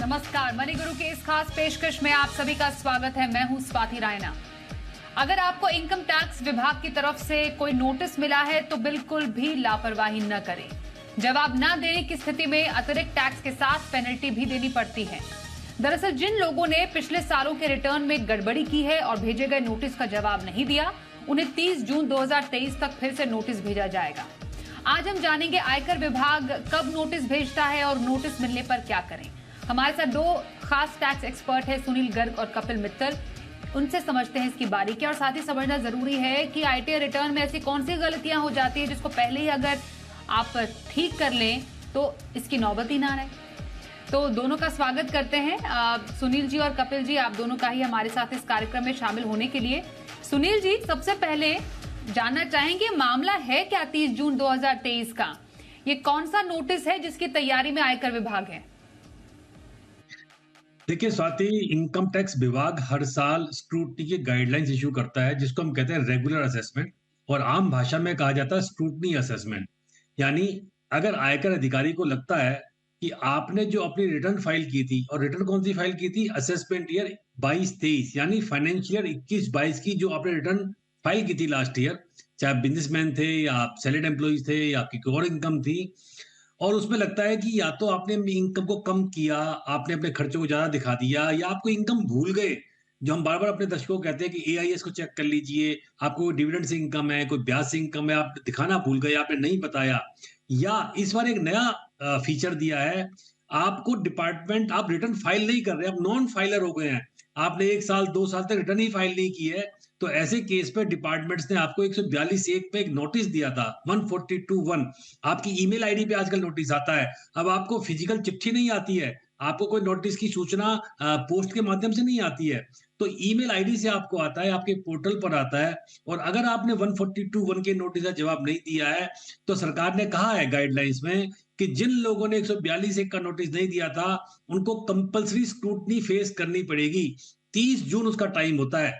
नमस्कार, मनी गुरु के इस खास पेशकश में आप सभी का स्वागत है। मैं हूं स्वाति रायना। अगर आपको इनकम टैक्स विभाग की तरफ से कोई नोटिस मिला है तो बिल्कुल भी लापरवाही न करें। जवाब न देने की स्थिति में अतिरिक्त टैक्स के साथ पेनल्टी भी देनी पड़ती है। दरअसल जिन लोगों ने पिछले सालों के रिटर्न में गड़बड़ी की है और भेजे गए नोटिस का जवाब नहीं दिया, उन्हें 30 जून 2023 तक फिर से नोटिस भेजा जाएगा। आज हम जानेंगे आयकर विभाग कब नोटिस भेजता है और नोटिस मिलने पर क्या करें। हमारे साथ दो खास टैक्स एक्सपर्ट हैं, सुनील गर्ग और कपिल मित्तल। उनसे समझते हैं इसकी बारीकी, और साथ ही समझना जरूरी है कि आईटी रिटर्न में ऐसी कौन सी गलतियां हो जाती है जिसको पहले ही अगर आप ठीक कर लें तो इसकी नौबत ही ना रहे। तो दोनों का स्वागत करते हैं, सुनील जी और कपिल जी, आप दोनों का ही हमारे साथ इस कार्यक्रम में शामिल होने के लिए। सुनील जी, सबसे पहले जानना चाहेंगे मामला है क्या 30 जून 2023 का? ये कौन सा नोटिस है जिसकी तैयारी में आयकर विभाग है? देखिए स्वाति, इनकम टैक्स विभाग हर साल स्क्रूटनी के गाइडलाइंस इशू करता है, जिसको हम कहते हैं रेगुलर असेसमेंट, और आम भाषा में कहा जाता है स्क्रूटनी असेसमेंट। यानी अगर आयकर अधिकारी को लगता है कि आपने जो अपनी रिटर्न फाइल की थी, और रिटर्न कौन सी फाइल की थी, असेसमेंट ईयर 22-23 यानी फाइनेंशियल ईयर 21-22 की जो आपने रिटर्न फाइल की थी लास्ट ईयर, चाहे आप बिजनेसमैन थे या आप सैलरीड एम्प्लॉइज थे या आपकी कोई और इनकम थी, और उसमें लगता है कि या तो आपने इनकम को कम किया, आपने अपने खर्चों को ज़्यादा दिखा दिया, या आपको इनकम भूल गए। जो हम बार-बार अपने दर्शकों को कहते हैं कि एआईएस को चेक कर लीजिए, आपको डिविडेंड से इनकम है, कोई ब्याज से इनकम है, आप दिखाना भूल गए, आपने नहीं बताया। या इस बार एक नया फीचर दिया है, आपको डिपार्टमेंट, आप रिटर्न फाइल नहीं कर रहे, आप नॉन फाइलर हो गए हैं। आपने 1 साल, 2 साल तक रिटर्न ही फाइल नहीं की है, तो ऐसे केस पे डिपार्टमेंट्स ने आपको 142(1) पे एक नोटिस दिया था, 142(1). आपकी ईमेल आईडी पे आजकल नोटिस आता है। अब आपको फिजिकल चिट्ठी नहीं आती है, आपको कोई नोटिस की सूचना पोस्ट के माध्यम से नहीं आती है, तो ईमेल आईडी से आपको आता है, आपके पोर्टल पर आता है। और अगर आपने 142(1) के नोटिस का जवाब नहीं दिया है, तो सरकार ने कहा है गाइडलाइंस में कि जिन लोगों ने 142(1) का नोटिस नहीं दिया था, उनको कंपल्सरी स्क्रूटनी फेस करनी पड़ेगी। 30 जून उसका टाइम होता है।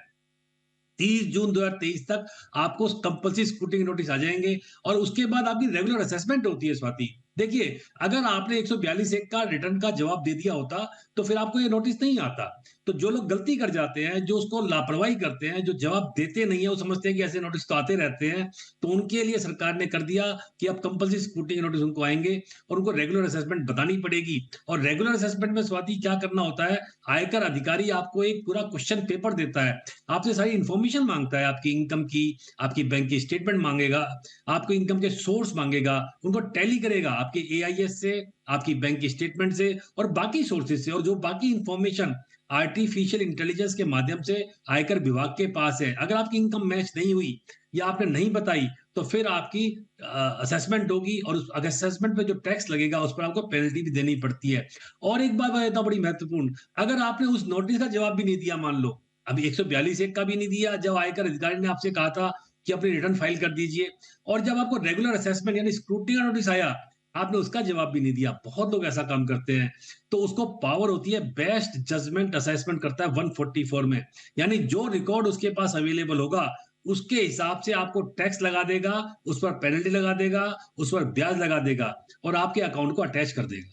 30 जून 2023 तक आपको कंपल्सरी स्क्रूटनी नोटिस आ जाएंगे, और उसके बाद आपकी रेगुलर असेसमेंट होती है स्वाति। देखिए, अगर आपने 142(1) का रिटर्न का जवाब दे दिया होता, तो फिर आपको ये नोटिस नहीं आता। तो जो लोग गलती कर जाते हैं, जो उसको लापरवाही करते हैं, जो जवाब देते नहीं है, वो समझते हैं कि ऐसे नोटिस तो आते रहते हैं, तो उनके लिए सरकार ने कर दिया कि अब कंपल्सरी स्क्रूटनी के नोटिस उनको आएंगे, और उनको रेगुलर असेसमेंट बतानी पड़ेगी। और रेगुलर असेसमेंट में स्वाति क्या करना होता है, आयकर अधिकारी आपको एक पूरा क्वेश्चन पेपर देता है, आपसे सारी इंफॉर्मेशन मांगता है, आपकी इनकम की, आपकी बैंक की स्टेटमेंट मांगेगा, आपको इनकम के सोर्स मांगेगा, उनको टैली करेगा आपके एआईएस से, आपकी बैंक की स्टेटमेंट से और बाकी सोर्सेज से, और जो बाकी इंफॉर्मेशन आर्टिफिशियल इंटेलिजेंस के माध्यम से आयकर विभाग के पास है। अगर आपकी इनकम मैच नहीं हुई या आपने नहीं बताई, तो फिर आपकी असेसमेंट होगी, और उस असेसमेंट पे जो टैक्स लगेगा उस पर आपको पेनल्टी भी देनी पड़ती है। और एक बात बताता हूं बड़ी महत्वपूर्ण, अगर आपने उस नोटिस का जवाब भी नहीं दिया, मान लो अभी 142(1) का भी नहीं दिया, जब आयकर अधिकारी ने आपसे कहा था कि अपनी रिटर्न फाइल कर दीजिए, और जब आपको रेगुलर असेसमेंट यानी स्क्रूटनी का नोटिस आया, आपने उसका जवाब भी नहीं दिया। बहुत लोग ऐसा काम करते हैं। तो उसको पावर होती है, बेस्ट जजमेंट असेसमेंट करता है 144 में, यानी जो रिकॉर्ड उसके पास अवेलेबल होगा उसके हिसाब से आपको टैक्स लगा देगा, उस पर पेनल्टी लगा देगा, उस पर ब्याज लगा देगा, और आपके अकाउंट को अटैच कर देगा।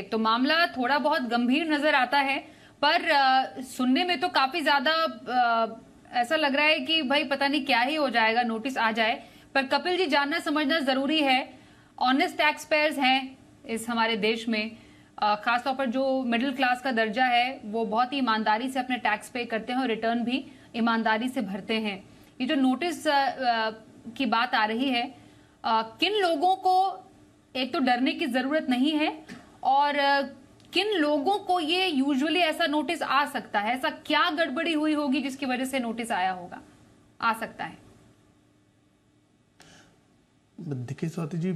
तो मामला थोड़ा बहुत गंभीर नजर आता है, पर सुनने में तो काफी ज्यादा ऐसा लग रहा है कि भाई पता नहीं क्या ही हो जाएगा, नोटिस आ जाए। पर कपिल जी, जानना समझना जरूरी है, ऑनेस्ट टैक्स पेयर्स हैं इस हमारे देश में, खासतौर पर जो मिडिल क्लास का दर्जा है वो बहुत ही ईमानदारी से अपने टैक्स पे करते हैं और रिटर्न भी ईमानदारी से भरते हैं। ये जो नोटिस की बात आ रही है, किन लोगों को एक तो डरने की जरूरत नहीं है, और किन लोगों को ये यूजुअली ऐसा नोटिस आ सकता है? ऐसा क्या गड़बड़ी हुई होगी जिसकी वजह से नोटिस आया होगा, आ सकता है? देखिए स्वाति जी,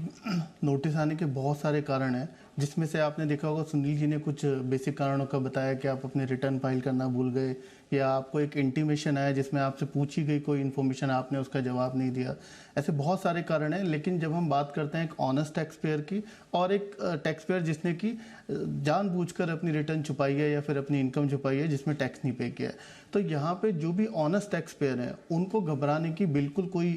नोटिस आने के बहुत सारे कारण हैं, जिसमें से आपने देखा होगा सुनील जी ने कुछ बेसिक कारणों का बताया कि आप अपने रिटर्न फाइल करना भूल गए, या आपको एक इंटीमेशन आया जिसमें आपसे पूछी गई कोई इन्फॉर्मेशन, आपने उसका जवाब नहीं दिया। ऐसे बहुत सारे कारण हैं। लेकिन जब हम बात करते हैं एक ऑनेस्ट टैक्स पेयर की और एक टैक्स पेयर जिसने कि जानबूझकर अपनी रिटर्न छुपाई है या फिर अपनी इनकम छुपाई है जिसमें टैक्स नहीं पे किया है, तो यहाँ पे जो भी ऑनेस्ट टैक्स पेयर हैं उनको घबराने की बिल्कुल कोई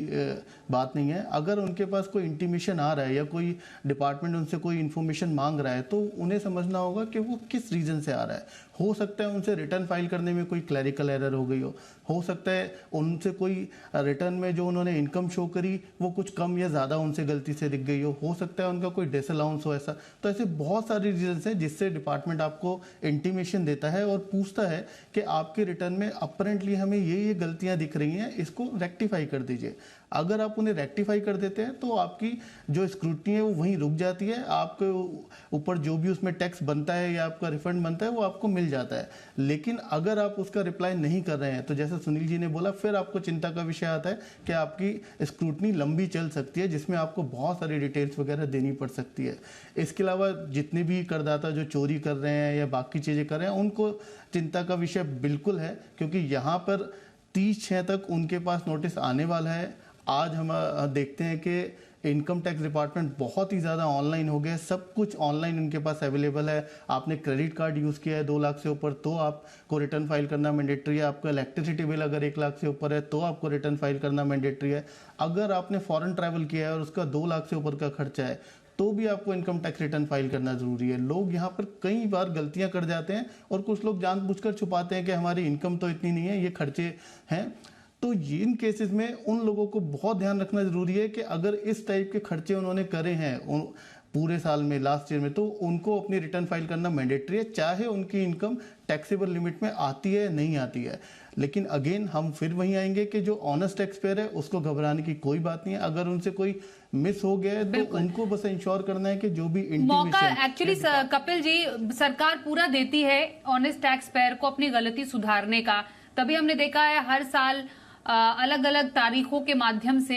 बात नहीं है। अगर उनके पास कोई इंटीमेशन आ रहा है या कोई डिपार्टमेंट उनसे कोई इन्फॉर्मेशन मांग रहा है तो उन्हें समझना होगा कि वो किस रीज़न से आ रहा है। हो सकता है उनसे रिटर्न फाइल करने में कोई क्लैरिकल एरर हो गई हो सकता है उनसे कोई रिटर्न में जो उन्होंने इनकम शो करी वो कुछ कम या ज़्यादा उनसे गलती से दिख गई हो सकता है उनका कोई डिसअलाउंस हो ऐसा। तो ऐसे बहुत सारी रीजंस हैं जिससे डिपार्टमेंट आपको इंटीमेशन देता है और पूछता है कि आपके रिटर्न में अपरेंटली हमें ये गलतियां दिख रही हैं, इसको रेक्टिफाई कर दीजिए। अगर आप उन्हें रेक्टिफाई कर देते हैं तो आपकी जो स्क्रूटनी है वो वहीं रुक जाती है, आपके ऊपर जो भी उसमें टैक्स बनता है या आपका रिफंड बनता है वो आपको मिल जाता है। लेकिन अगर आप उसका रिप्लाई नहीं कर रहे हैं तो जैसे सुनील जी ने बोला, फिर आपको चिंता का विषय आता है कि आपकी स्क्रूटनी लंबी चल सकती है जिसमें आपको बहुत सारी डिटेल्स वगैरह देनी पड़ सकती है। इसके अलावा जितने भी करदाता जो चोरी कर रहे हैं या बाकी चीज़ें कर रहे हैं उनको चिंता का विषय बिल्कुल है, क्योंकि यहाँ पर 30/6 तक उनके पास नोटिस आने वाला है। आज हम देखते हैं कि इनकम टैक्स डिपार्टमेंट बहुत ही ज़्यादा ऑनलाइन हो गया, सब कुछ ऑनलाइन उनके पास अवेलेबल है। आपने क्रेडिट कार्ड यूज़ किया है 2 लाख से ऊपर तो आपको रिटर्न फाइल करना मैंडेटरी है। आपका इलेक्ट्रिसिटी बिल अगर 1 लाख से ऊपर है तो आपको रिटर्न फाइल करना मैंडेटरी है। अगर आपने फॉरेन ट्रैवल किया है और उसका 2 लाख से ऊपर का खर्चा है तो भी आपको इनकम टैक्स रिटर्न फाइल करना ज़रूरी है। लोग यहाँ पर कई बार गलतियाँ कर जाते हैं और कुछ लोग जानबूझकर छुपाते हैं कि हमारी इनकम तो इतनी नहीं है, ये खर्चे हैं। तो इन केसेस में उन लोगों को बहुत ध्यान रखना ज़रूरी है कि अगर इस टाइप के खर्चे उन्होंने करे हैं पूरे साल में, लास्ट ईयर में, तो उनको अपनी रिटर्न फाइल करना मैंडेटरी है, चाहे उनकी इनकम टैक्सेबल लिमिट में आती है नहीं आती है। लेकिन अगेन हम फिर वहीं आएंगे कि जो ऑनेस्ट टैक्स पेयर है उसको घबराने की कोई बात नहीं है। अगर उनसे कोई मिस हो गया है तो उनको बस इंश्योर करना है कि जो भी मौका एक्चुअली कपिल जी सरकार पूरा देती है ऑनेस्ट टैक्स पेयर को अपनी गलती सुधारने का। तभी हमने देखा है हर साल अलग अलग तारीखों के माध्यम से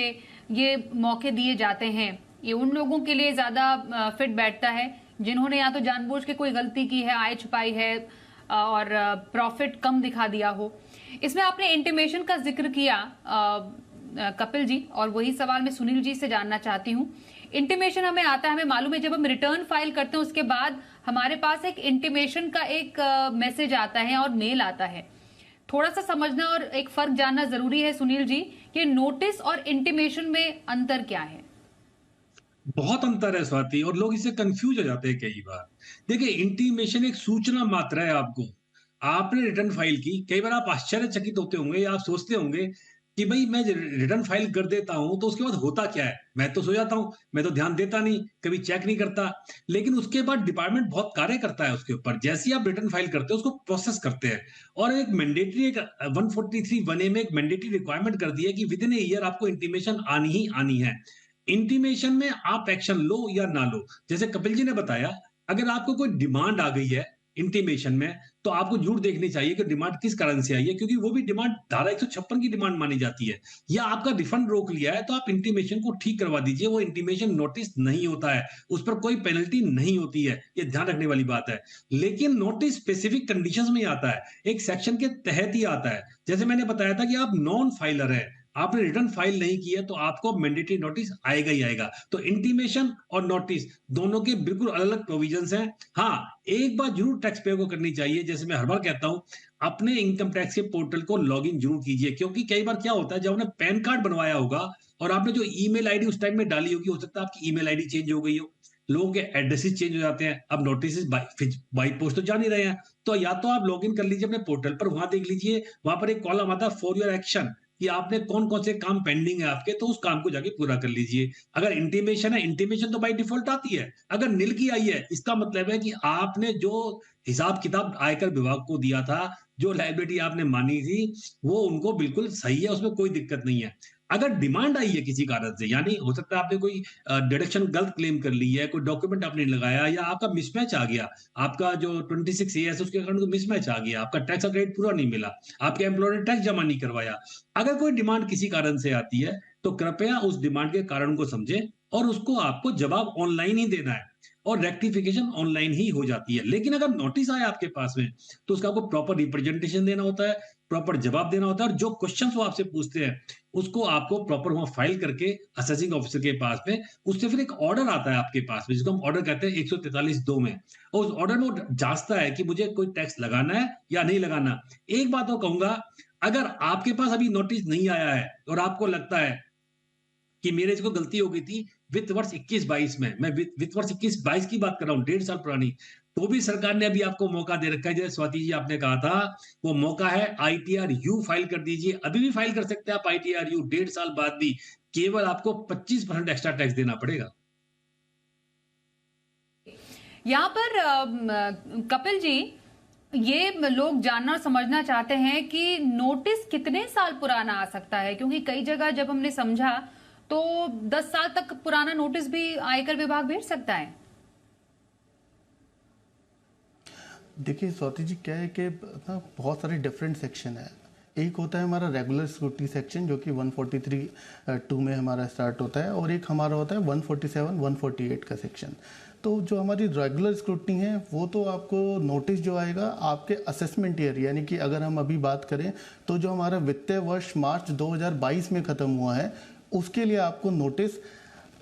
ये मौके दिए जाते हैं। ये उन लोगों के लिए ज्यादा फिट बैठता है जिन्होंने या तो जानबूझ के कोई गलती की है, आय छुपाई है और प्रॉफिट कम दिखा दिया हो। इसमें आपने इंटीमेशन का जिक्र किया कपिल जी, और वही सवाल मैं सुनील जी से जानना चाहती हूँ। इंटीमेशन हमें आता है, हमें मालूम है जब हम रिटर्न फाइल करते हैं उसके बाद हमारे पास एक इंटीमेशन का एक मैसेज आता है और मेल आता है। थोड़ा सा समझना और एक फर्क जानना जरूरी है सुनील जी कि नोटिस और इंटीमेशन में अंतर क्या है। बहुत अंतर है स्वाति, और लोग इससे कंफ्यूज हो जाते हैं कई बार। देखिए, इंटीमेशन एक सूचना मात्र है आपको। आपने रिटर्न फाइल की, कई बार आप आश्चर्यचकित होते होंगे या आप सोचते होंगे कि भाई मैं रिटर्न फाइल कर देता हूं तो उसके बाद होता क्या है, मैं तो सो जाता हूं, मैं तो ध्यान देता नहीं, कभी चेक नहीं करता। लेकिन उसके बाद डिपार्टमेंट बहुत कार्य करता है उसके ऊपर। जैसे ही आप रिटर्न फाइल करते हो उसको प्रोसेस करते हैं, और एक मैंडेटरी, एक 143(1)A में एक मैंडेटरी रिक्वायरमेंट कर दी है कि विद इन ए ईयर आपको इंटीमेशन आनी ही आनी है। इंटीमेशन में आप एक्शन लो या ना लो, जैसे कपिल जी ने बताया, अगर आपको कोई डिमांड आ गई है इंटीमेशन में तो आपको जरूर देखनी चाहिए कि डिमांड किस कारण से आई है, क्योंकि वो भी डिमांड धारा 156 की डिमांड मानी जाती है। या आपका रिफंड रोक लिया है तो आप इंटीमेशन को ठीक करवा दीजिए। वो इंटीमेशन नोटिस नहीं होता है, उस पर कोई पेनल्टी नहीं होती है, ये ध्यान रखने वाली बात है। लेकिन नोटिस स्पेसिफिक कंडीशंस में आता है, एक सेक्शन के तहत ही आता है। जैसे मैंने बताया था कि आप नॉन फाइलर है, आपने रिटर्न फाइल नहीं की है तो आपको मैंडेटरी नोटिस आएगा ही आएगा। तो इंटीमेशन और नोटिस दोनों के बिल्कुल अलग अलग प्रोविजंस हैं। हाँ, एक बात जरूर टैक्स पेयर को करनी चाहिए, जैसे मैं हर बार कहता हूं, अपने इनकम टैक्स के पोर्टल को लॉगिन जरूर कीजिए। क्योंकि कई बार क्या होता है, जब आपने पैन कार्ड बनवाया होगा और आपने जो ईमेल आईडी उस टाइम में डाली होगी, हो सकता है आपकी ईमेल आईडी चेंज हो गई हो, लोगों के एड्रेसेस चेंज हो जाते हैं। अब नोटिस बाई पोस्ट तो जा नहीं रहे हैं, तो या तो आप लॉगिन कर लीजिए अपने पोर्टल पर, वहां देख लीजिए, वहां पर एक कॉलम आता है फॉर योर एक्शन कि आपने कौन कौन से काम पेंडिंग है आपके, तो उस काम को जाके पूरा कर लीजिए। अगर इंटीमेशन है, इंटीमेशन तो बाय डिफॉल्ट आती है। अगर नील की आई है, इसका मतलब है कि आपने जो हिसाब किताब आयकर विभाग को दिया था, जो लायबिलिटी आपने मानी थी, वो उनको बिल्कुल सही है, उसमें कोई दिक्कत नहीं है। अगर डिमांड आई है किसी कारण से, यानी हो सकता है आपने कोई डिडक्शन गलत क्लेम कर ली है, कोई डॉक्यूमेंट आपने लगाया, या आपका मिसमैच आ गया, आपका जो 26A है उसके कारण मिसमैच आ गया, आपका टैक्स का क्रेडिट पूरा नहीं मिला, आपके एम्प्लॉयर ने टैक्स जमा नहीं करवाया। अगर कोई डिमांड किसी कारण से आती है तो कृपया उस डिमांड के कारण को समझें और उसको आपको जवाब ऑनलाइन ही देना है, और रेक्टिफिकेशन ऑनलाइन ही हो जाती है। लेकिन अगर नोटिस आया आपके पास में तो उसका आपको प्रॉपर रिप्रेजेंटेशन देना होता है प्रॉपर जवाब देना होता है, और जो क्वेश्चंस वो आपसे पूछते हैं उसको आपको प्रॉपर वहां फाइल करके असेसिंग ऑफिसर के पास में, उससे फिर एक ऑर्डर आता है आपके पास में, जिसको हम ऑर्डर कहते हैं 143(2) में, और उस ऑर्डर में वो जांचता है कि मुझे कोई टैक्स लगाना है या नहीं लगाना। एक बात तो कहूंगा, अगर आपके पास अभी नोटिस नहीं आया है और आपको लगता है कि मेरे से कोई गलती हो गई थी वित्त वर्ष 21-22 में, मैं वित्त वर्ष 21-22 की बात कर रहा हूँ, 1.5 साल पुरानी, तो भी सरकार ने अभी आपको मौका दे रखा है। जैसे स्वाति जी आपने कहा था, वो मौका है, आईटीआर यू फाइल कर दीजिए, अभी भी फाइल कर सकते हैं आप आईटीआर यू, 1.5 साल बाद भी केवल आपको 25% एक्स्ट्रा टैक्स देना पड़ेगा। यहाँ पर कपिल जी, ये लोग जानना और समझना चाहते हैं कि नोटिस कितने साल पुराना आ सकता है, क्योंकि कई जगह जब हमने समझा तो 10 साल तक पुराना नोटिस भी आयकर विभाग भेज सकता है। देखिए स्वाति जी, क्या है कि ना बहुत सारे डिफरेंट सेक्शन है। एक होता है हमारा रेगुलर स्क्रूटनी सेक्शन जो कि 143(2) में हमारा स्टार्ट होता है, और एक हमारा होता है 147, 148 का सेक्शन। तो जो हमारी रेगुलर स्क्रूटनी है वो तो आपको नोटिस जो आएगा आपके असेसमेंट ईयर, यानी कि अगर हम अभी बात करें तो जो हमारा वित्तीय वर्ष मार्च 2022 में ख़त्म हुआ है उसके लिए आपको नोटिस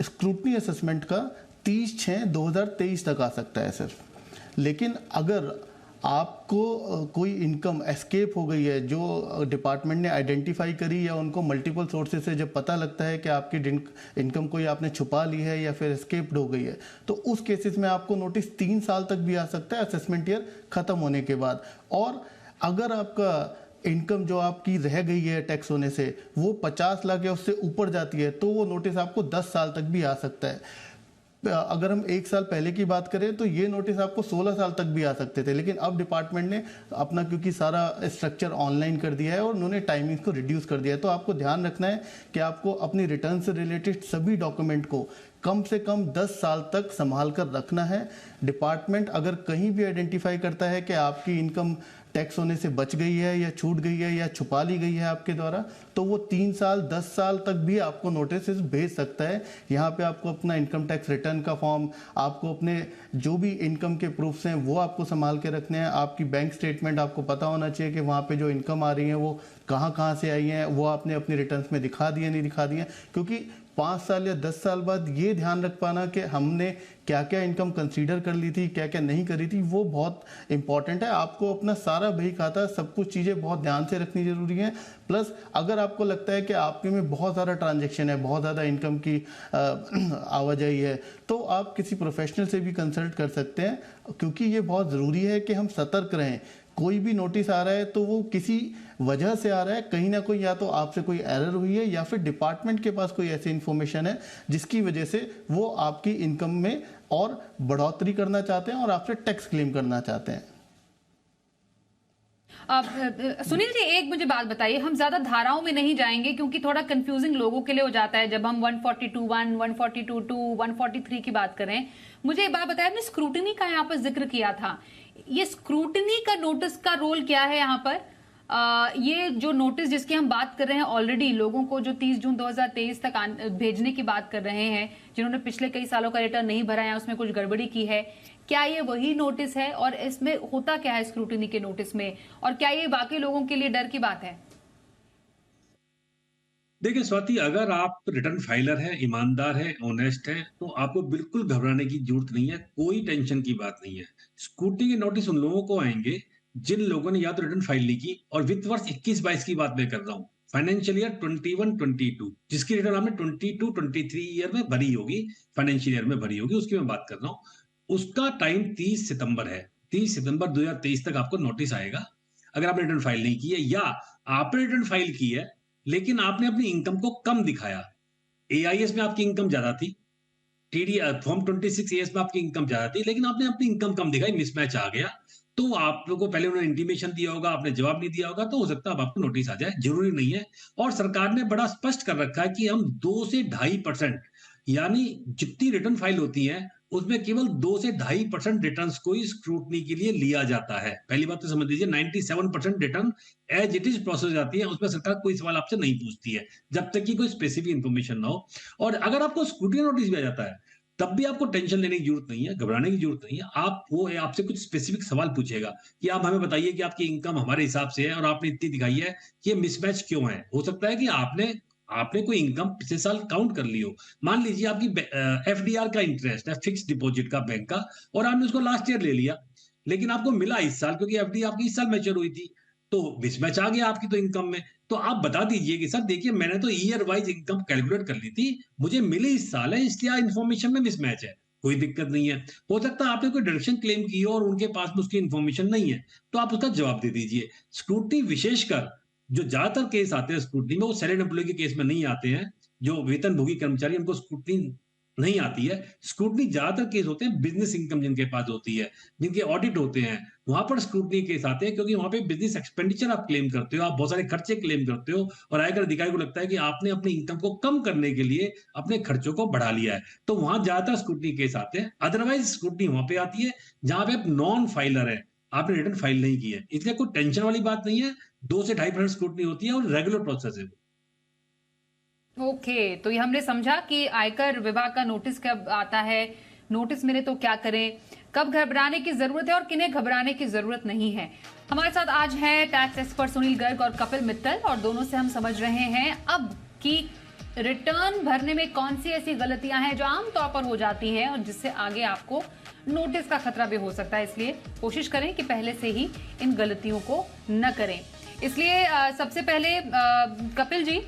स्क्रूटनी असेसमेंट का 30/6/2023 तक आ सकता है सिर्फ। लेकिन अगर आपको कोई इनकम एस्केप हो गई है जो डिपार्टमेंट ने आइडेंटिफाई करी, या उनको मल्टीपल सोर्सेज से जब पता लगता है कि आपकी इनकम कोई आपने छुपा ली है या फिर एस्केप्ड हो गई है, तो उस केसेस में आपको नोटिस 3 साल तक भी आ सकता है असेसमेंट ईयर ख़त्म होने के बाद। और अगर आपका इनकम जो आपकी रह गई है टैक्स होने से वो 50 लाख या उससे ऊपर जाती है तो वो नोटिस आपको 10 साल तक भी आ सकता है। अगर हम 1 साल पहले की बात करें तो ये नोटिस आपको 16 साल तक भी आ सकते थे, लेकिन अब डिपार्टमेंट ने अपना क्योंकि सारा स्ट्रक्चर ऑनलाइन कर दिया है और उन्होंने टाइमिंग्स को रिड्यूस कर दिया है, तो आपको ध्यान रखना है कि आपको अपनी रिटर्न से रिलेटेड सभी डॉक्यूमेंट को कम से कम 10 साल तक संभाल कर रखना है। डिपार्टमेंट अगर कहीं भी आइडेंटिफाई करता है कि आपकी इनकम टैक्स होने से बच गई है या छूट गई है या छुपा ली गई है आपके द्वारा, तो वो 3 साल 10 साल तक भी आपको नोटिस भेज सकता है। यहाँ पे आपको अपना इनकम टैक्स रिटर्न का फॉर्म, आपको अपने जो भी इनकम के प्रूफ्स हैं वो आपको संभाल के रखने हैं। आपकी बैंक स्टेटमेंट आपको पता होना चाहिए कि वहाँ पे जो इनकम आ रही है वो कहाँ से आई हैं, वो आपने अपनी रिटर्न्स में दिखा दिए नहीं दिखा दिए, क्योंकि 5 साल या 10 साल बाद ये ध्यान रख पाना कि हमने क्या क्या इनकम कंसीडर कर ली थी, क्या क्या नहीं करी थी, वो बहुत इंपॉर्टेंट है। आपको अपना सारा बही खाता सब कुछ चीज़ें बहुत ध्यान से रखनी जरूरी है। प्लस अगर आपको लगता है कि आपके में बहुत ज़्यादा ट्रांजैक्शन है, बहुत ज़्यादा इनकम की आवाजाही है, तो आप किसी प्रोफेशनल से भी कंसल्ट कर सकते हैं, क्योंकि ये बहुत ज़रूरी है कि हम सतर्क रहें। कोई भी नोटिस आ रहा है तो वो किसी वजह से आ रहा है, कहीं ना कोई या तो आपसे कोई एरर हुई है या फिर डिपार्टमेंट के पास कोई ऐसी इंफॉर्मेशन है जिसकी वजह से वो आपकी इनकम में और बढ़ोतरी करना चाहते हैं और आपसे टैक्स क्लेम करना चाहते हैं। सुनील जी, एक मुझे बात बताइए, हम ज्यादा धाराओं में नहीं जाएंगे क्योंकि थोड़ा कंफ्यूजिंग लोगों के लिए हो जाता है जब हम 142(1), 142(2), 143 की बात करें। मुझे एक बात बताइए, आपने स्क्रूटनी का यहाँ पर जिक्र किया था, ये स्क्रूटनी का नोटिस का रोल क्या है यहाँ पर? ये जो नोटिस जिसकी हम बात कर रहे हैं, ऑलरेडी लोगों को जो 30 जून 2023 तक भेजने की बात कर रहे हैं, जिन्होंने पिछले कई सालों का रिटर्न नहीं भरा है, उसमें कुछ गड़बड़ी की है, क्या ये वही नोटिस है? और इसमें होता क्या है स्क्रूटनी के नोटिस में, और क्या ये बाकी लोगों के लिए डर की बात है? देखिए स्वाति, अगर आप रिटर्न फाइलर हैं, ईमानदार हैं, ऑनेस्ट हैं, तो आपको बिल्कुल घबराने की जरूरत नहीं है, कोई टेंशन की बात नहीं है। स्क्रूटनी के नोटिस उन लोगों को आएंगे जिन लोगों ने या तो रिटर्न फाइल नहीं की, और वित्त वर्ष 21-22 की बात मैं कर रहा हूँ, फाइनेंशियल ईयर 21-22, जिसकी रिटर्न आपने 22-23 ईयर में भरी होगी, फाइनेंशियल ईयर में भरी होगी, उसकी मैं बात कर रहा हूँ। उसका टाइम 30 सितंबर है। 30 सितंबर 2023 तक आपको नोटिस आएगा। अगर आपने रिटर्न फाइल नहीं की है, या आपने रिटर्न फाइल की है लेकिन आपने अपनी इनकम को कम दिखाया, एआईएस में आपकी इनकम ज्यादा थी, टीडी फॉर्म 26 एएस में आपकी इनकम ज्यादा थी, लेकिन आपने अपनी इनकम कम दिखाई, मिसमैच आ गया, तो आप लोगों को पहले उन्होंने इंटीमेशन दिया होगा, आपने जवाब नहीं दिया होगा, तो हो सकता है अब आपको नोटिस आ जाए, जरूरी नहीं है। और सरकार ने बड़ा स्पष्ट कर रखा है कि हम 2 से 2.5%, यानी जितनी रिटर्न फाइल होती है उसमें केवल 2 से 2.5% रिटर्न्स को ही स्क्रूटनी के लिए लिया जाता है। पहली बात तो समझ लीजिए, 97% return as it is process जाती है, उसमें सरकार कोई सवाल आपसे नहीं पूछती है जब तक कि कोई स्पेसिफिक इंफॉर्मेशन ना हो। और अगर आपको स्क्रूटनी नोटिस भी आ जाता है तब भी आपको टेंशन लेने की जरूरत नहीं है, घबराने की जरूरत नहीं है। आप वो आपसे कुछ स्पेसिफिक सवाल पूछेगा कि आप हमें बताइए कि आपकी इनकम हमारे हिसाब से है और आपने इतनी दिखाई है, ये मिसमैच क्यों है? हो सकता है कि आपने आपने कोई इनकम पिछले साल काउंट कर ली हो। मान लीजिए आपकी एफडीआर का इंटरेस्ट है, फिक्स्ड डिपॉजिट का बैंक का, और आपने उसको लास्ट ईयर ले लिया, लेकिन आपको मिला इस साल क्योंकि एफडी आपकी इस साल मैच्योर हुई थी, तो मिसमैच आ गया आपकी तो इनकम में। तो आप बता दीजिए कि सर देखिए मैंने तो ईयर वाइज इनकम कैलकुलेट कर ली थी, मुझे मिली इस साल है, इसलिए इन्फॉर्मेशन में मिसमैच है, कोई दिक्कत नहीं है। हो सकता है आपने कोई डिडक्शन क्लेम की हो और उनके पास में उसकी इन्फॉर्मेशन नहीं है, तो आप उसका जवाब दे दीजिए। स्क्रूटनी विशेषकर जो ज्यादातर केस आते हैं स्क्रूटनी में, वो सैलरी एम्प्लॉय के केस में नहीं आते हैं। जो वेतनभोगी कर्मचारी, उनको स्क्रूटनी नहीं आती है। स्क्रूटनी ज्यादातर केस होते हैं बिजनेस इनकम जिनके पास होती है, जिनके ऑडिट होते हैं, वहां पर स्क्रूटनी केस आते हैं, क्योंकि वहां पे बिजनेस एक्सपेंडिचर आप क्लेम करते हो, आप बहुत सारे खर्चे क्लेम करते हो, और आयकर अधिकारी को लगता है कि आपने अपनी इनकम को कम करने के लिए अपने खर्चों को बढ़ा लिया है, तो वहां ज्यादातर स्क्रूटनी केस आते हैं। अदरवाइज स्क्रूटनी वहां पे आती है जहां पे आप नॉन फाइलर है, आपने रिटर्न फाइल नहीं की है, इसलिए कोई टेंशन वाली बात नहीं है। 2 से 2.5% स्क्रूटनी होती है और रेगुलर प्रोसेस है। ओके, तो ये हमने समझा कि आयकर विभाग का नोटिस कब आता है, नोटिस मिले तो क्या करें, कब घबराने की जरूरत है और किन्हें घबराने की जरूरत नहीं है। हमारे साथ आज है टैक्स एक्सपर्ट सुनील गर्ग और कपिल मित्तल, और दोनों से हम समझ रहे हैं अब कि रिटर्न भरने में कौन सी ऐसी गलतियां हैं जो आमतौर पर हो जाती हैं और जिससे आगे आपको नोटिस का खतरा भी हो सकता है। इसलिए कोशिश करें कि पहले से ही इन गलतियों को न करें। इसलिए सबसे पहले कपिल जी,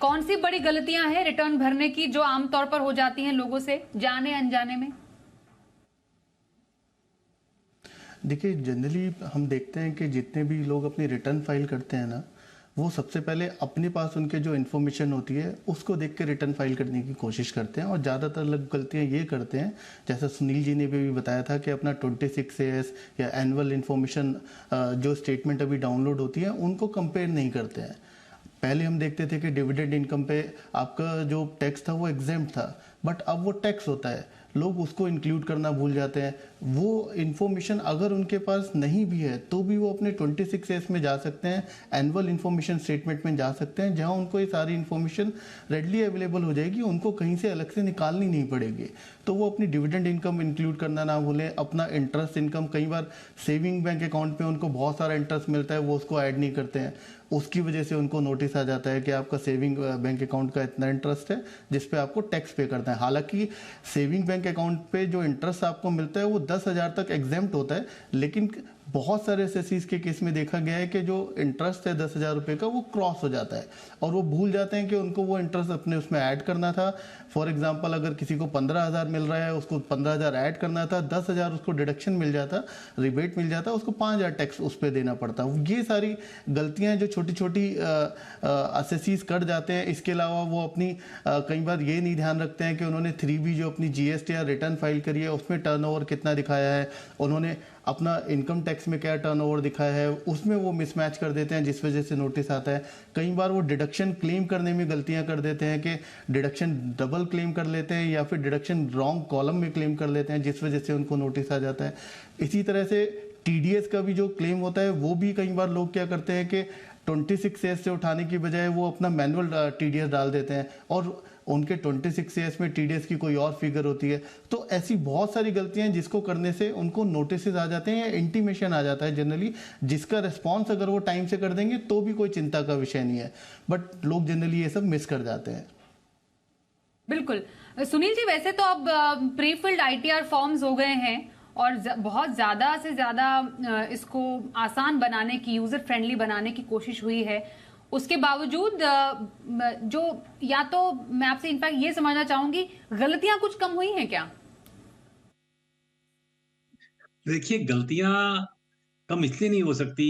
कौन सी बड़ी गलतियां हैं रिटर्न भरने की जो आमतौर पर हो जाती हैं लोगों से जाने अनजाने में? देखिए, जनरली हम देखते हैं कि जितने भी लोग अपनी रिटर्न फाइल करते हैं ना, वो सबसे पहले अपने पास उनके जो इन्फॉर्मेशन होती है उसको देख के रिटर्न फाइल करने की कोशिश करते हैं, और ज़्यादातर लोग गलतियां ये करते हैं, जैसा सुनील जी ने भी बताया था कि अपना 26AS या एनुअल इन्फॉर्मेशन जो स्टेटमेंट अभी डाउनलोड होती है उनको कंपेयर नहीं करते हैं। पहले हम देखते थे कि डिविडेंड इनकम पे आपका जो टैक्स था वो एग्जेम्प्ट था, बट अब वो टैक्स होता है, लोग उसको इंक्लूड करना भूल जाते हैं। वो इन्फॉर्मेशन अगर उनके पास नहीं भी है तो भी वो अपने 26S में जा सकते हैं, एनुअल इन्फॉर्मेशन स्टेटमेंट में जा सकते हैं, जहां उनको ये सारी इन्फॉर्मेशन रेडली अवेलेबल हो जाएगी, उनको कहीं से अलग से निकालनी नहीं पड़ेगी। तो वो अपनी डिविडेंड इनकम इंक्लूड करना ना भूलें, अपना इंटरेस्ट इनकम, कई बार सेविंग बैंक अकाउंट पे उनको बहुत सारा इंटरेस्ट मिलता है, वो उसको ऐड नहीं करते हैं, उसकी वजह से उनको नोटिस आ जाता है कि आपका सेविंग बैंक अकाउंट का इतना इंटरेस्ट है जिस पे आपको टैक्स पे करना है। हालांकि सेविंग बैंक अकाउंट पे जो इंटरेस्ट आपको मिलता है वो 10,000 तक एग्जेम्प्ट होता है, लेकिन बहुत सारे एसएससीज के केस में देखा गया है कि जो इंटरेस्ट है 10,000 रुपये का वो क्रॉस हो जाता है और वो भूल जाते हैं कि उनको वो इंटरेस्ट अपने उसमें ऐड करना था। फॉर एग्जांपल, अगर किसी को 15,000 मिल रहा है, उसको 15,000 ऐड करना था, 10,000 उसको डिडक्शन मिल जाता, रिबेट मिल जाता, उसको 5,000 टैक्स उस पर देना पड़ता। ये सारी गलतियां जो छोटी छोटी एसएससीज कर जाते हैं। इसके अलावा वो अपनी कई बार ये नहीं ध्यान रखते हैं कि उन्होंने 3B जो अपनी जीएसटी या रिटर्न फाइल करी है उसमें टर्नओवर कितना दिखाया है, उन्होंने अपना इनकम टैक्स में क्या टर्नओवर दिखाया है, उसमें वो मिसमैच कर देते हैं, जिस वजह से नोटिस आता है। कई बार वो डिडक्शन क्लेम करने में गलतियां कर देते हैं कि डिडक्शन डबल क्लेम कर लेते हैं या फिर डिडक्शन रॉन्ग कॉलम में क्लेम कर लेते हैं, जिस वजह से उनको नोटिस आ जाता है। इसी तरह से टीडीएस का भी जो क्लेम होता है वो भी कई बार लोग क्या करते हैं कि 26AS से उठाने की बजाय वो अपना मैनुअल टीडीएस डाल देते हैं और उनके 26AS में टीडीएस की कोई और फिगर होती है। तो ऐसी बहुत सारी गलतियां जिसको करने से उनको नोटिस आ जाते हैं या इंटीमेशन आ जाता है जनरली, जिसका रिस्पॉन्स अगर वो टाइम से कर देंगे तो भी कोई चिंता का विषय नहीं है, बट लोग जनरली ये सब मिस कर जाते हैं। बिल्कुल सुनील जी, वैसे तो अब प्रीफिल्ड आईटीआर फॉर्म्स हो गए हैं और बहुत ज्यादा से ज्यादा इसको आसान बनाने की, यूजर फ्रेंडली बनाने की कोशिश हुई है। उसके बावजूद जो, या तो मैं आपसे इनफैक्ट ये समझना चाहूंगी, गलतियां कुछ कम हुई हैं क्या? देखिए, गलतियां कम इसलिए नहीं हो सकती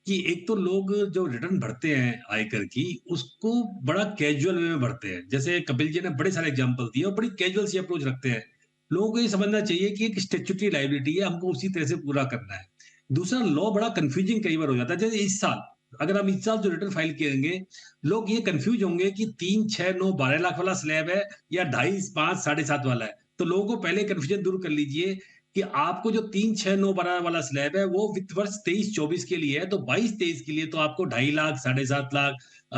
कि एक तो लोग जो रिटर्न भरते हैं आयकर की, उसको बड़ा कैजुअल वे में भरते हैं। जैसे कपिल जी ने बड़े सारे एग्जांपल दिए और बड़ी कैजुअल सी अप्रोच रखते हैं। लोगों को ये समझना चाहिए कि एक स्टेच्यूटरी लायबिलिटी है, हमको उसी तरह से पूरा करना है। दूसरा, लॉ बड़ा कंफ्यूजिंग कई बार हो जाता है। जैसे इस साल, अगर हम इस साल जो रिटर्न फाइल करेंगे, लोग ये कंफ्यूज होंगे कि 3, 6, 9, 12 लाख वाला स्लैब है या 2.5, 5, 7.5 वाला है। तो लोगों को पहले कंफ्यूजन दूर कर लीजिए कि आपको जो 3, 6, 9, 12 वाला स्लैब है वो वित्त वर्ष 23-24 के लिए है, तो 22-23 के लिए तो आपको 2.5 लाख, 7.5 लाख,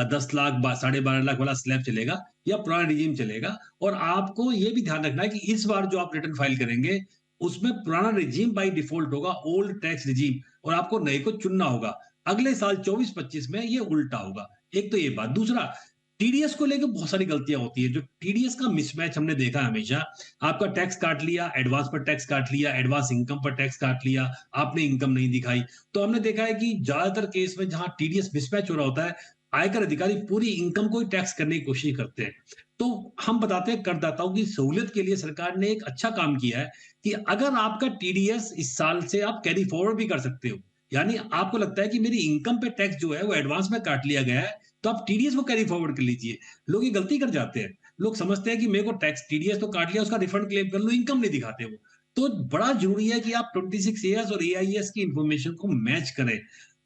10 लाख, 12.5 लाख वाला स्लैब चलेगा। या पुराना रिजीम चलेगा। और आपको ये भी ध्यान रखना है कि इस बार जो आप रिटर्न फाइल करेंगे, उसमें पुराना रिजीम बाय डिफ़ॉल्ट होगा, ओल्ड टैक्स रिजीम, और आपको नए को चुनना होगा। अगले साल 24-25 में ये उल्टा होगा। एक तो ये बात। दूसरा, टीडीएस को लेके बहुत सारी गलतियाँ होती हैं। जो टीडीएस का मिसमैच हमने देखा है हमेशा, आपका टैक्स काट लिया, एडवांस पर टैक्स काट लिया, एडवांस इनकम पर टैक्स काट लिया, आपने इनकम नहीं दिखाई। तो हमने देखा है कि ज़्यादातर केस में जहाँ टीडीएस मिसमैच हो रहा होता है, आयकर अधिकारी पूरी इनकम को ही टैक्स करने की कोशिश करते हैं। तो हम बताते हैं करदाताओं की सहूलियत के लिए सरकार ने एक अच्छा काम किया है कि अगर आपका टीडीएस इस साल से आप कैरी फॉरवर्ड भी कर सकते हो। यानी आपको लगता है कि मेरी इनकम पे टैक्स जो है वो एडवांस में काट लिया गया है, तो आप टीडीएस को कैरी फॉरवर्ड कर लीजिए। लोग ये गलती कर जाते हैं। लोग समझते हैं कि मेरे को टैक्स टीडीएस तो काट लिया, उसका रिफंड क्लेम कर लो, इनकम नहीं दिखाते वो। तो बड़ा ज़रूरी है कि आप 26 ईयर्स और एआईएस की इन्फॉर्मेशन को मैच करें।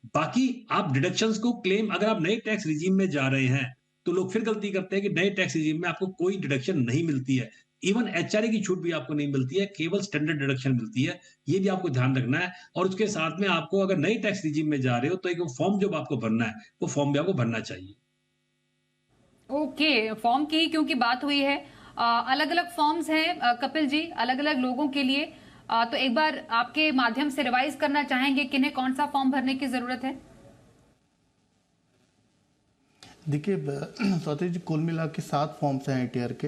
बाकी आप डिडक्शंस को क्लेम, अगर आप नए टैक्स रिजीम में जा रहे हैं, तो लोग फिर गलती करते हैं कि नए टैक्स रिजीम में आपको कोई डिडक्शन नहीं मिलती है। इवन एचआरए की छूट भी आपको नहीं मिलती है, केवल स्टैंडर्ड डिडक्शन मिलती है। ये भी आपको ध्यान रखना है। और उसके साथ में आपको अगर नए टैक्स रिजीम में जा रहे हो, तो एक फॉर्म जब आपको भरना है, वो फॉर्म भी आपको भरना चाहिए। ओके, फॉर्म की क्योंकि बात हुई है, अलग अलग फॉर्म्स हैं कपिल जी, अलग अलग लोगों के लिए। तो एक बार आपके माध्यम से रिवाइज करना चाहेंगे किन्हें कौन सा फॉर्म भरने की जरूरत है? देखिए स्वाति जी, कुल मिला के 7 फॉर्म्स हैं आईटीआर के।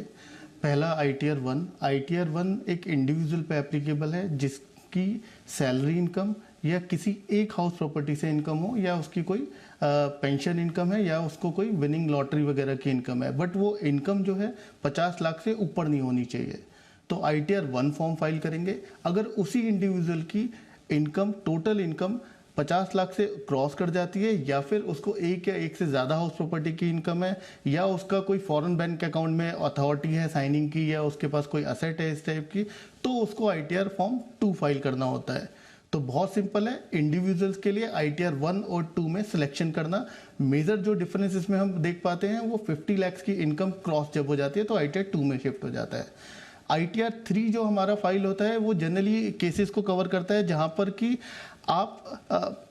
पहला आईटीआर 1। आईटीआर 1 एक इंडिविजुअल पे एप्लीकेबल है जिसकी सैलरी इनकम या किसी एक हाउस प्रॉपर्टी से इनकम हो, या उसकी कोई पेंशन इनकम है, या उसको कोई विनिंग लॉटरी वगैरह की इनकम है, बट वो इनकम जो है 50 लाख से ऊपर नहीं होनी चाहिए। तो आईटीआर 1 फॉर्म फाइल करेंगे। अगर उसी इंडिविजुअल की इनकम, टोटल इनकम 50 लाख से क्रॉस कर जाती है, या फिर उसको एक या एक से ज़्यादा हाउस प्रॉपर्टी की इनकम है, या उसका कोई फॉरेन बैंक अकाउंट में अथॉरिटी है साइनिंग की, या उसके पास कोई असेट है इस टाइप की, तो उसको आईटीआर फॉर्म 2 फाइल करना होता है। तो बहुत सिंपल है, इंडिविजुअल्स के लिए आईटीआर 1 और 2 में सिलेक्शन करना। मेजर जो डिफरेंस इसमें हम देख पाते हैं वो 50 लाख की इनकम क्रॉस जब हो जाती है तो आईटीआर 2 में शिफ्ट हो जाता है। आईटीआर 3 जो हमारा फाइल होता है वो जनरली केसेस को कवर करता है जहां पर कि आप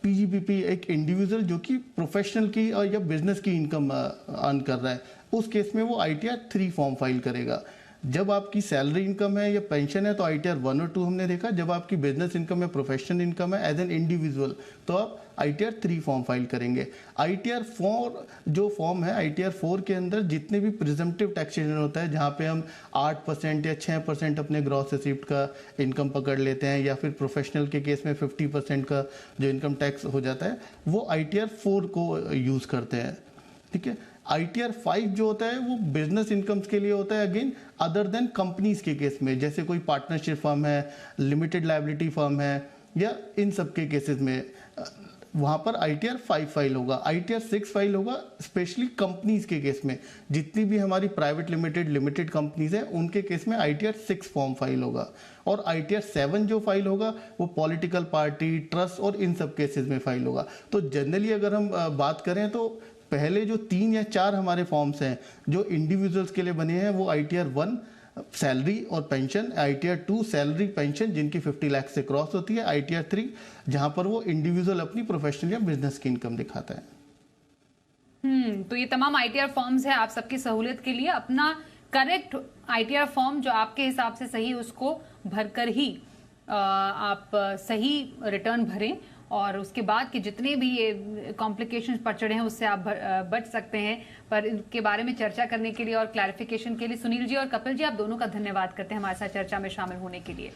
पीजीबीपी, एक इंडिविजुअल जो कि प्रोफेशनल की या बिजनेस की इनकम अर्न कर रहा है, उस केस में वो आईटीआर 3 फॉर्म फाइल करेगा। जब आपकी सैलरी इनकम है या पेंशन है तो आईटीआर 1 और 2 हमने देखा। जब आपकी बिजनेस इनकम है, प्रोफेशनल इनकम है एज एन इंडिविजुअल, तो आप आईटीआर 3 फॉर्म फाइल करेंगे। आईटीआर 4 जो फॉर्म है, आईटीआर 4 के अंदर जितने भी प्रिजम्पटिव टैक्सेशन होता है, जहाँ पे हम 8% या 6% अपने ग्रॉस रिसीप्ट का इनकम पकड़ लेते हैं, या फिर प्रोफेशनल के केस में 50% का जो इनकम टैक्स हो जाता है, वो आईटीआर 4 को यूज़ करते हैं। ठीक है। आईटीआर 5 जो होता है वो बिजनेस इनकम्स के लिए होता है, अगेन अदर देन कंपनीज के केस में, जैसे कोई पार्टनरशिप फर्म है, लिमिटेड लायबिलिटी फर्म है, या इन सब के केसेस में वहां पर आईटीआर 5 फाइल होगा। आईटीआर 6 फाइल होगा स्पेशली कंपनीज के केस में। जितनी भी हमारी प्राइवेट लिमिटेड कंपनीज है उनके केस में आईटीआर 6 फॉर्म फाइल होगा। और आईटीआर 7 जो फाइल होगा वो पॉलिटिकल पार्टी, ट्रस्ट और इन सब केसेस में फाइल होगा। तो जनरली अगर हम बात करें तो पहले जो 3 या 4 हमारे फॉर्म्स हैं जो इंडिविजुअल्स के लिए बने हैं, वो आईटीआर 1 सैलरी और पेंशन, आईटीआर 2 सैलरी पेंशन जिनकी 50 लाख से क्रॉस होती है, आईटीआर 3 जहां पर वो इंडिविजुअल अपनी प्रोफेशनल या बिजनेस की इनकम दिखाता है। तो ये तमाम आईटीआर फॉर्म्स हैं आप सबकी सहूलियत के लिए। अपना करेक्ट आईटीआर फॉर्म जो आपके हिसाब से सही, उसको भरकर ही आप सही रिटर्न भरें, और उसके बाद के जितने भी ये कॉम्प्लिकेशंस पचड़े हैं उससे आप बच सकते हैं। पर इनके बारे में चर्चा करने के लिए और क्लैरिफिकेशन के लिए सुनील जी और कपिल जी, आप दोनों का धन्यवाद करते हैं हमारे साथ चर्चा में शामिल होने के लिए।